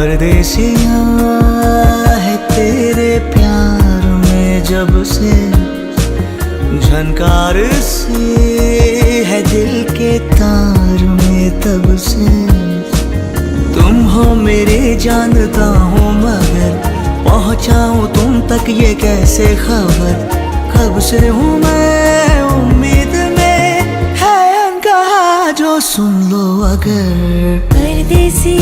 परदेसिया है तेरे प्यार में जब से, झनकार सी है दिल के तार में तब से। तुम हो मेरे जानता हूँ मगर पहुँचाऊँ तुम तक ये कैसे खबर। कब से हूँ मैं उम्मीद में, है अनकहा जो सुन लो अगर। परदेसी